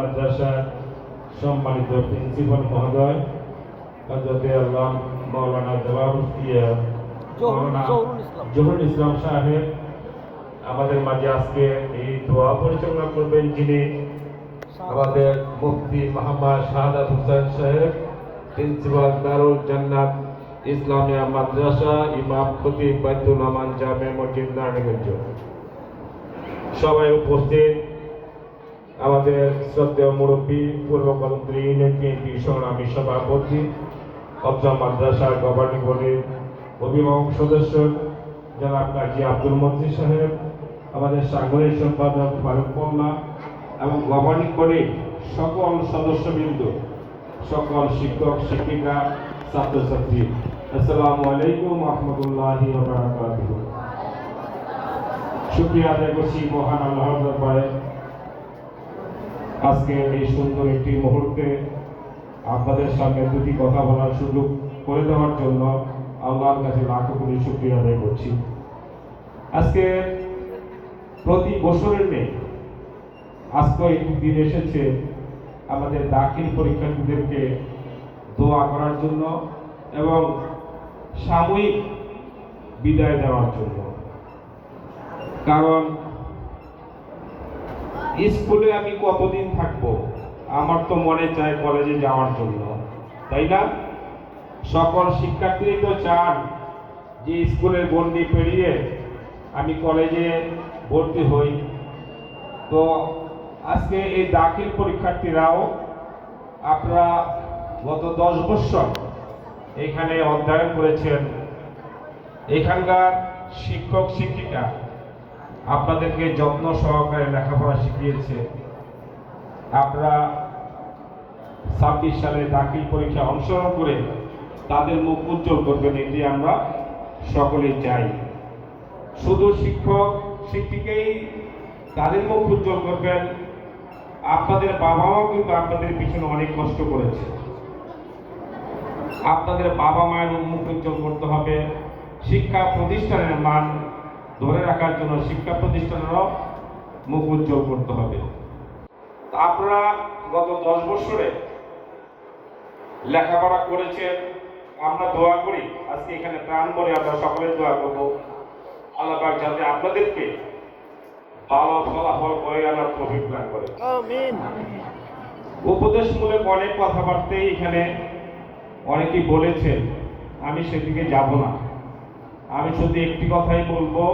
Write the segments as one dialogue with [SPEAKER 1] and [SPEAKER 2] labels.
[SPEAKER 1] মাদ্রাসার সম্মানিত প্রিন্সিপাল মহোদয় হযরত আল্লাহ মাওলানা মাওলানা জহুরুল ইসলাম সাহেব আমাদের মাঝে আজকে এই দোয়া পরিচালনা করবেন, যিনি আমাদের মুফতি মোহাম্মদ শাহাদাত হোসেন সাহেব, প্রিন্সিপাল দারুল জান্নাত ইসলামিয়া মাদ্রাসা, ইমাম খতিব বাইতুল আমান জামে মসজিদ নারায়ণগঞ্জ। সবাই উপস্থিত, আমাদের শ্রদ্ধেয় মুরব্বী পূর্বকন্ত্রী ইউনিয়ন বিএনপি সংগ্রামী সভাপতি, অফজল মাদ্রাসা গভর্নিং বডির অভিভাবক সদস্য জনাব কাজী আব্দুল মজিদ সাহেব, আমাদের সাংগঠনিক সম্পাদক ফারুক মোল্লা এবং গভর্নিং বডির সকল সদস্যবৃন্দ, সকল শিক্ষক শিক্ষিকা, ছাত্রছাত্রী, আসসালামু আলাইকুম ওয়া রাহমাতুল্লাহি ওয়া বারাকাতুহু। শুকরিয়া আদায় করছি মহান আল্লাহর দরবারে আজকে এই সুন্দর একটি মুহূর্তে আপনাদের সামনে দুটি কথা বলার সুযোগ করে দেওয়ার জন্য আল্লাহর কাছে লাখো কোটি শুকরিয়া আদায় করছি। আজকে প্রতি বছরের নেই, আজকে একটি দিন এসেছে আমাদের দাখিল পরীক্ষার্থীদেরকে দোয়া করার জন্য এবং সাময়িক বিদায় দেওয়ার জন্য। কারণ স্কুলে আমি কতদিন থাকবো, আমার তো মনে চায় কলেজে যাওয়ার জন্য, তাই না? সকল শিক্ষার্থীরাই তো চান যে স্কুলের গণ্ডি পেরিয়ে আমি কলেজে ভর্তি হই। তো আজকে এই দাখিল পরীক্ষার্থীরাও আপনারা গত 10 বছর এখানে অধ্যয়ন করেছেন, এখানকার শিক্ষক শিক্ষিকা আপনাদেরকে যত্ন সহকারে লেখাপড়া শিখিয়েছে। আপনারা 26 সালে দাখিল পরীক্ষা অংশগ্রহণ করে তাদের মুখ উজ্জ্বল করবেন, এটি আমরা সকলেই চাই। শুধু শিক্ষক শিক্ষিকাই তাদের মুখ উজ্জ্বল করবেন, আপনাদের বাবা মাও কিন্তু আপনাদের পিছনে অনেক কষ্ট করেছে। আপনাদের বাবা মায়ের মুখ উজ্জ্বল করতে হবে। শিক্ষা প্রতিষ্ঠানের মান ধরে রাখার জন্য শিক্ষা প্রতিষ্ঠানেরও মুখ উজ্জ্বল করতে হবে। আপনারা গত 10 বছরে লেখাপড়া করেছেন, আমরা দোয়া করি আজকে এখানে প্রাণ ভরে আমরা সকলে দোয়া করব আল্লাহ পাক যাতে আপনাদেরকে ভালো ফলাফল করে আনার তৌফিক দান করে। আমিন। উপদেশমূলক অনেক কথাবার্তাই এখানে অনেকেই বলেছেন, আমি সেদিকে যাব না। আমি শুধু একটি কথাই বলবো,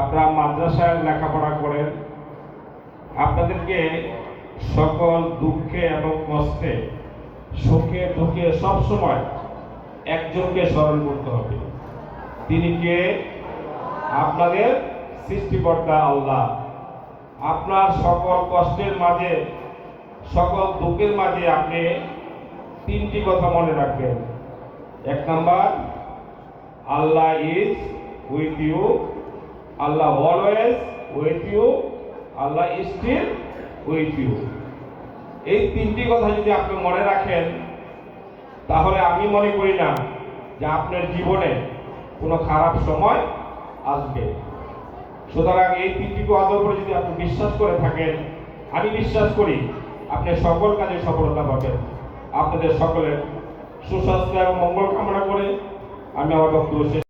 [SPEAKER 1] আপনারা মাদ্রাসায় লেখাপড়া করেন, আপনাদেরকে সকল দুঃখে এবং কষ্টে, সুখে দুঃখে সবসময় একজনকে স্মরণ করতে হবে। তিনি কে? আপনাদের সৃষ্টিকর্তা আল্লাহ। আপনার সকল কষ্টের মাঝে, সকল দুঃখের মাঝে আপনি 3টি কথা মনে রাখবেন। 1 number, Allah is with you, Allah always with you, Allah is still with you. এই 3টি কথা যদি আপনি মনে রাখেন, তাহলে আমি মনে করি না যে আপনার জীবনে কোনো খারাপ সময় আসবে। সুতরাং এই 3টি কথা উপরে যদি আপনি বিশ্বাস করে থাকেন, আমি বিশ্বাস করি আপনি সকল কাজে সফলতা পাবেন। আপনাদের সকলের সুস্বাস্থ্য এবং মঙ্গল কামনা করে আমি আমার বক্তব্য শেষ